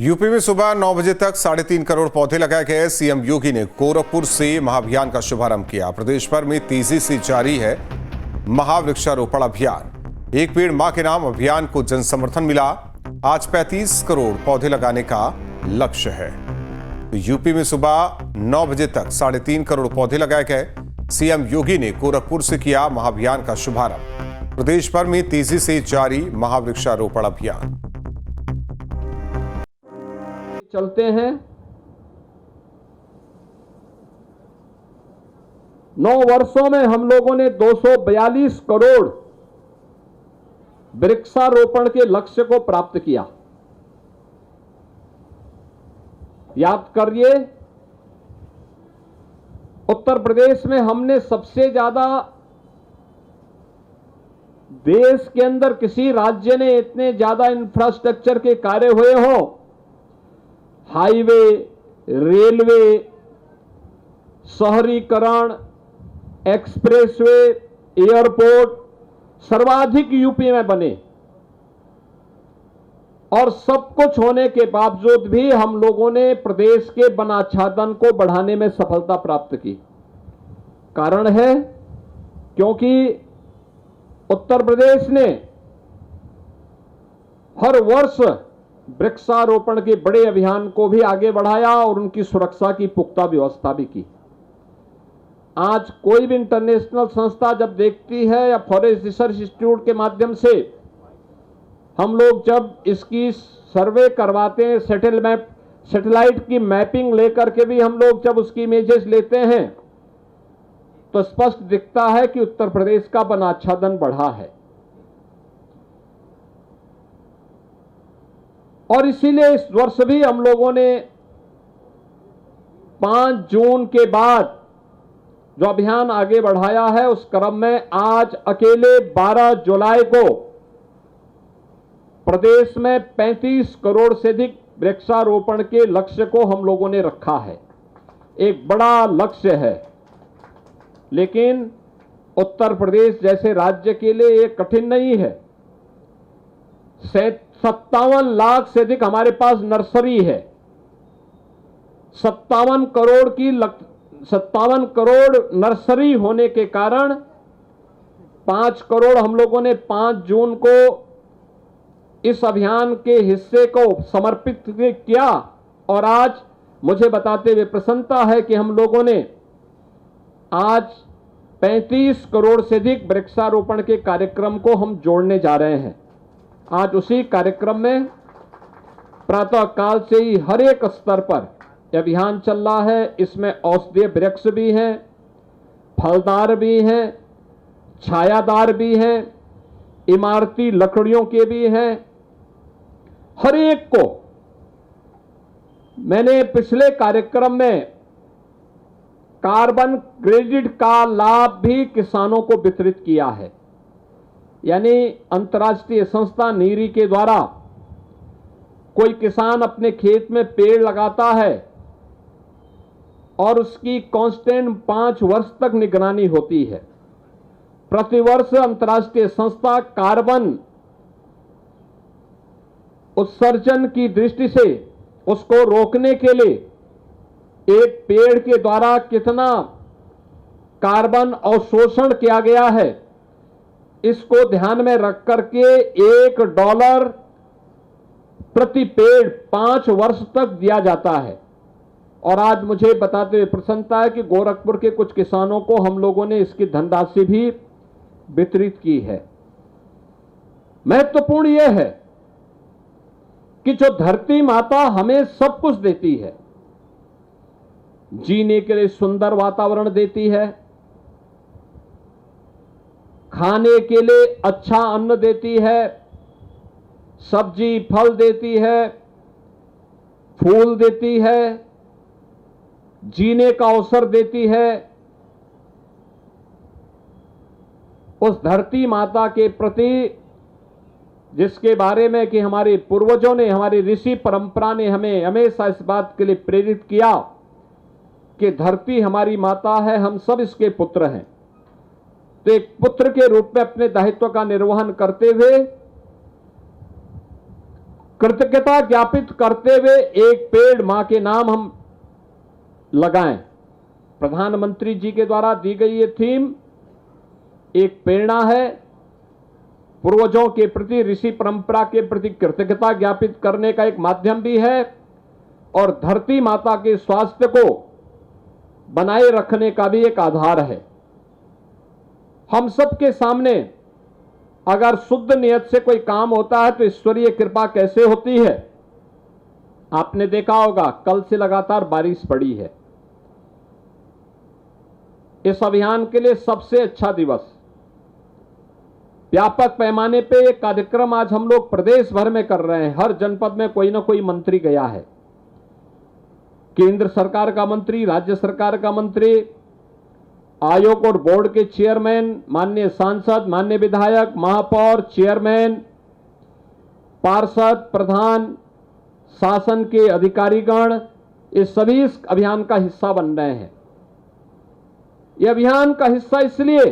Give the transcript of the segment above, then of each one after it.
UP में सुबह 9 बजे तक 3.5 करोड़ पौधे लगाए गए। सीएम योगी ने गोरखपुर से महाअभियान का शुभारंभ किया। प्रदेश भर में तेजी से जारी है महावृक्षारोपण अभियान। एक पेड़ मां के नाम अभियान को जन समर्थन मिला। आज 35 करोड़ पौधे लगाने का लक्ष्य है। यूपी में सुबह 9 बजे तक 3.5 करोड़ पौधे लगाए गए। सीएम योगी ने गोरखपुर से किया महाअभियान का शुभारंभ। प्रदेश भर में तेजी से जारी महावृक्षारोपण अभियान। चलते हैं 9 वर्षों में हम लोगों ने 242 करोड़ वृक्षारोपण के लक्ष्य को प्राप्त किया। याद करिए, उत्तर प्रदेश में हमने सबसे ज्यादा, देश के अंदर किसी राज्य ने इतने ज्यादा इंफ्रास्ट्रक्चर के कार्य हुए हों, हाईवे, रेलवे, शहरीकरण, एक्सप्रेसवे, एयरपोर्ट सर्वाधिक यूपी में बने। और सब कुछ होने के बावजूद भी हम लोगों ने प्रदेश के वन आच्छादन को बढ़ाने में सफलता प्राप्त की। कारण है क्योंकि उत्तर प्रदेश ने हर वर्ष वृक्षारोपण के बड़े अभियान को भी आगे बढ़ाया और उनकी सुरक्षा की पुख्ता व्यवस्था भी की। आज कोई भी इंटरनेशनल संस्था जब देखती है या फॉरेस्ट रिसर्च इंस्टीट्यूट के माध्यम से हम लोग जब इसकी सर्वे करवाते हैं, सैटेलाइट की मैपिंग लेकर के भी हम लोग जब उसकी इमेजेस लेते हैं, तो स्पष्ट दिखता है कि उत्तर प्रदेश का वन आच्छादन बढ़ा है। और इसीलिए इस वर्ष भी हम लोगों ने 5 जून के बाद जो अभियान आगे बढ़ाया है, उस क्रम में आज अकेले 12 जुलाई को प्रदेश में 35 करोड़ से अधिक वृक्षारोपण के लक्ष्य को हम लोगों ने रखा है। एक बड़ा लक्ष्य है, लेकिन उत्तर प्रदेश जैसे राज्य के लिए ये कठिन नहीं है। 57 लाख से अधिक हमारे पास नर्सरी है। 57 करोड़ नर्सरी होने के कारण 5 करोड़ हम लोगों ने 5 जून को इस अभियान के हिस्से को समर्पित किया। और आज मुझे बताते हुए प्रसन्नता है कि हम लोगों ने आज 35 करोड़ से अधिक वृक्षारोपण के कार्यक्रम को हम जोड़ने जा रहे हैं। आज उसी कार्यक्रम में प्रातः काल से ही हर एक स्तर पर अभियान चल रहा है। इसमें औषधीय वृक्ष भी हैं, फलदार भी हैं, छायादार भी हैं, इमारती लकड़ियों के भी हैं। हर एक को मैंने पिछले कार्यक्रम में कार्बन क्रेडिट का लाभ भी किसानों को वितरित किया है। यानी अंतर्राष्ट्रीय संस्था नीरी के द्वारा कोई किसान अपने खेत में पेड़ लगाता है और उसकी कांस्टेंट 5 वर्ष तक निगरानी होती है। प्रतिवर्ष अंतर्राष्ट्रीय संस्था कार्बन उत्सर्जन की दृष्टि से उसको रोकने के लिए एक पेड़ के द्वारा कितना कार्बन अवशोषण किया गया है, इसको ध्यान में रख करके $1 प्रति पेड़ 5 वर्ष तक दिया जाता है। और आज मुझे बताते हुए प्रसन्नता है कि गोरखपुर के कुछ किसानों को हम लोगों ने इसकी धनराशि भी वितरित की है। महत्वपूर्ण यह है कि जो धरती माता हमें सब कुछ देती है, जीने के लिए सुंदर वातावरण देती है, खाने के लिए अच्छा अन्न देती है, सब्जी फल देती है, फूल देती है, जीने का अवसर देती है। उस धरती माता के प्रति जिसके बारे में कि हमारे पूर्वजों ने, हमारी ऋषि परंपरा ने हमें हमेशा इस बात के लिए प्रेरित किया कि धरती हमारी माता है, हम सब इसके पुत्र हैं। तो एक पुत्र के रूप में अपने दायित्व का निर्वहन करते हुए कृतज्ञता ज्ञापित करते हुए एक पेड़ मां के नाम हम लगाएं। प्रधानमंत्री जी के द्वारा दी गई ये थीम एक प्रेरणा है, पूर्वजों के प्रति, ऋषि परंपरा के प्रति कृतज्ञता ज्ञापित करने का एक माध्यम भी है और धरती माता के स्वास्थ्य को बनाए रखने का भी एक आधार है। हम सबके सामने अगर शुद्ध नियत से कोई काम होता है तो ईश्वरीय कृपा कैसे होती है। आपने देखा होगा कल से लगातार बारिश पड़ी है। इस अभियान के लिए सबसे अच्छा दिवस, व्यापक पैमाने पे एक कार्यक्रम आज हम लोग प्रदेश भर में कर रहे हैं। हर जनपद में कोई ना कोई मंत्री गया है, केंद्र सरकार का मंत्री, राज्य सरकार का मंत्री, आयोग और बोर्ड के चेयरमैन, माननीय सांसद, माननीय विधायक, महापौर, चेयरमैन, पार्षद, प्रधान, शासन के अधिकारीगण, ये सभी इस अभियान का हिस्सा बन रहे हैं। यह अभियान का हिस्सा इसलिए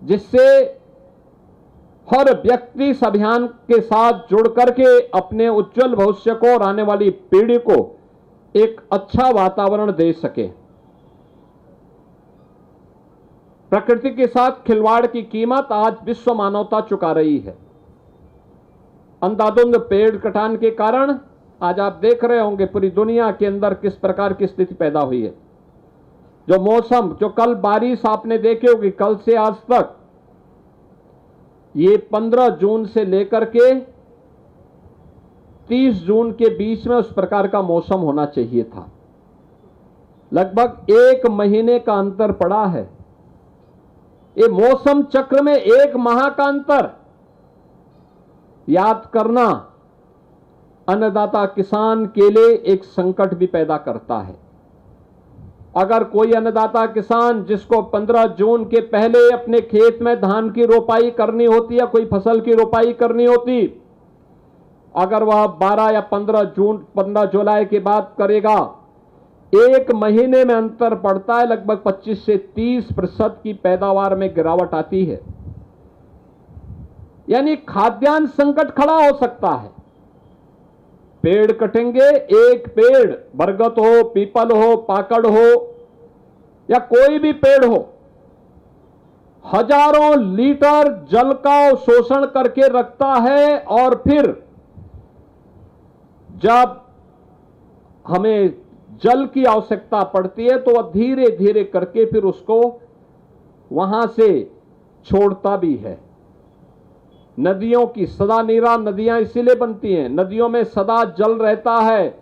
जिससे हर व्यक्ति इस अभियान के साथ जुड़ करके अपने उज्जवल भविष्य को और आने वाली पीढ़ी को एक अच्छा वातावरण दे सके। प्रकृति के साथ खिलवाड़ की कीमत आज विश्व मानवता चुका रही है। अंधाधुंध पेड़ कटान के कारण आज आप देख रहे होंगे पूरी दुनिया के अंदर किस प्रकार की स्थिति पैदा हुई है। जो मौसम, जो कल बारिश आपने देखी होगी, कल से आज तक ये 15 जून से लेकर के 30 जून के बीच में उस प्रकार का मौसम होना चाहिए था। लगभग 1 महीने का अंतर पड़ा है। ये मौसम चक्र में 1 माह का अंतर याद करना अन्नदाता किसान के लिए एक संकट भी पैदा करता है। अगर कोई अन्नदाता किसान जिसको 15 जून के पहले अपने खेत में धान की रोपाई करनी होती या कोई फसल की रोपाई करनी होती, अगर वह 12 या 15 जुलाई के बाद करेगा, 1 महीने में अंतर पड़ता है। लगभग 25 से 30% की पैदावार में गिरावट आती है। यानी खाद्यान्न संकट खड़ा हो सकता है। पेड़ कटेंगे, एक पेड़, बरगद हो, पीपल हो, पाकड़ हो या कोई भी पेड़ हो, हजारों लीटर जल का शोषण करके रखता है और फिर जब हमें जल की आवश्यकता पड़ती है तो वह धीरे धीरे करके फिर उसको वहां से छोड़ता भी है। नदियों की सदा नीरा नदियां इसीलिए बनती हैं, नदियों में सदा जल रहता है।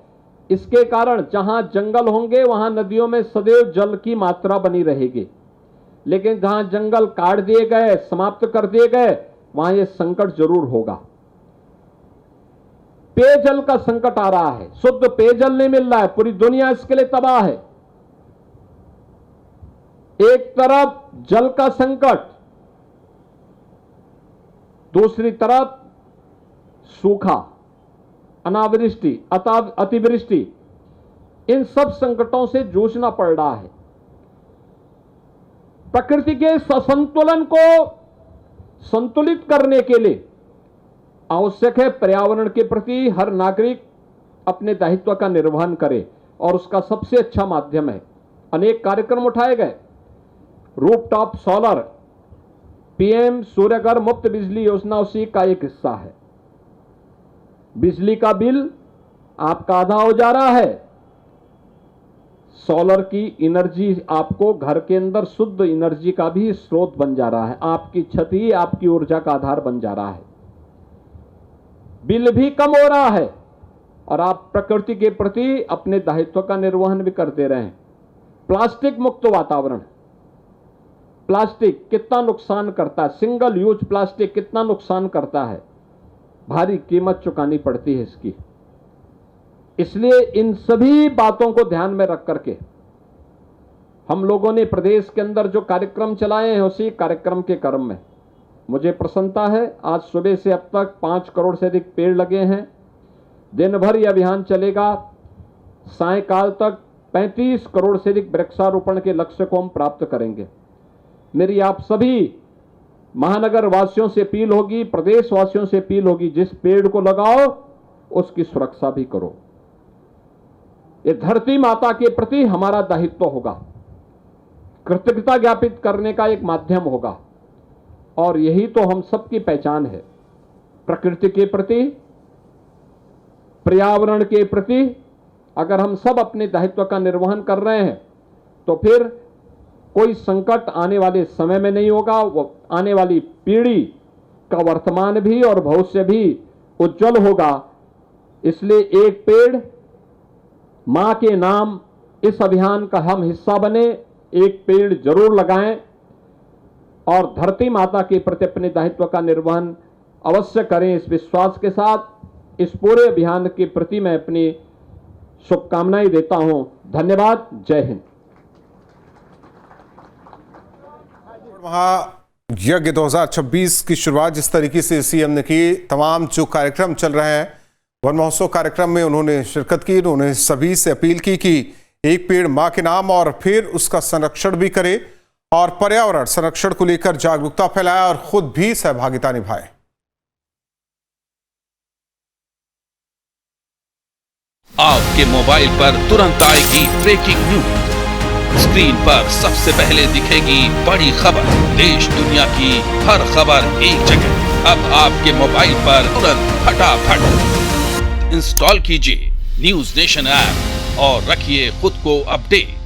इसके कारण जहां जंगल होंगे वहां नदियों में सदैव जल की मात्रा बनी रहेगी। लेकिन जहां जंगल काट दिए गए, समाप्त कर दिए गए, वहां यह संकट जरूर होगा। पेयजल का संकट आ रहा है, शुद्ध पेयजल नहीं मिल रहा है, पूरी दुनिया इसके लिए तबाह है। एक तरफ जल का संकट, दूसरी तरफ सूखा, अनावृष्टि, अतिवृष्टि, इन सब संकटों से जूझना पड़ रहा है। प्रकृति के संतुलन को संतुलित करने के लिए आवश्यक है पर्यावरण के प्रति हर नागरिक अपने दायित्व का निर्वहन करे और उसका सबसे अच्छा माध्यम है। अनेक कार्यक्रम उठाए गए। रूफटॉप सोलर, पीएम सूर्यघर मुफ्त बिजली योजना उसी का एक हिस्सा है। बिजली का बिल आपका आधा हो जा रहा है। सोलर की एनर्जी आपको घर के अंदर शुद्ध एनर्जी का भी स्रोत बन जा रहा है। आपकी छत ही आपकी ऊर्जा का आधार बन जा रहा है। बिल भी कम हो रहा है और आप प्रकृति के प्रति अपने दायित्व का निर्वहन भी कर दे रहे हैं। प्लास्टिक मुक्त वातावरण। प्लास्टिक कितना नुकसान करता है, सिंगल यूज प्लास्टिक कितना नुकसान करता है, भारी कीमत चुकानी पड़ती है इसकी। इसलिए इन सभी बातों को ध्यान में रख करके हम लोगों ने प्रदेश के अंदर जो कार्यक्रम चलाए हैं, उसी कार्यक्रम के क्रम में मुझे प्रसन्नता है। आज सुबह से अब तक 5 करोड़ से अधिक पेड़ लगे हैं। दिन भर यह अभियान चलेगा। सायंकाल तक 35 करोड़ से अधिक वृक्षारोपण के लक्ष्य को हम प्राप्त करेंगे। मेरी आप सभी महानगर वासियों से अपील होगी, प्रदेश वासियों से अपील होगी, जिस पेड़ को लगाओ उसकी सुरक्षा भी करो। ये धरती माता के प्रति हमारा दायित्व होगा, कृतज्ञता ज्ञापित करने का एक माध्यम होगा, और यही तो हम सबकी पहचान है। प्रकृति के प्रति, पर्यावरण के प्रति अगर हम सब अपने दायित्व का निर्वहन कर रहे हैं तो फिर कोई संकट आने वाले समय में नहीं होगा। वो आने वाली पीढ़ी का वर्तमान भी और भविष्य भी उज्जवल होगा। इसलिए एक पेड़ मां के नाम इस अभियान का हम हिस्सा बने, एक पेड़ जरूर लगाएं और धरती माता के प्रति अपने दायित्व का निर्वहन अवश्य करें। इस विश्वास के साथ इस पूरे अभियान के प्रति मैं अपनी शुभकामनाएं देता हूं। धन्यवाद। जय हिंद। महायज्ञ 2026 की शुरुआत जिस तरीके से सीएम ने की, तमाम जो कार्यक्रम चल रहे हैं वन महोत्सव कार्यक्रम में उन्होंने शिरकत की। उन्होंने सभी से अपील की कि एक पेड़ मां के नाम और फिर उसका संरक्षण भी करे और पर्यावरण संरक्षण को लेकर जागरूकता फैलाए और खुद भी सहभागिता निभाए। आपके मोबाइल पर तुरंत आएगी ब्रेकिंग न्यूज। स्क्रीन पर सबसे पहले दिखेगी बड़ी खबर। देश दुनिया की हर खबर एक जगह। अब आपके मोबाइल पर तुरंत फटाफट इंस्टॉल कीजिए न्यूज़ नेशन ऐप और रखिए खुद को अपडेट।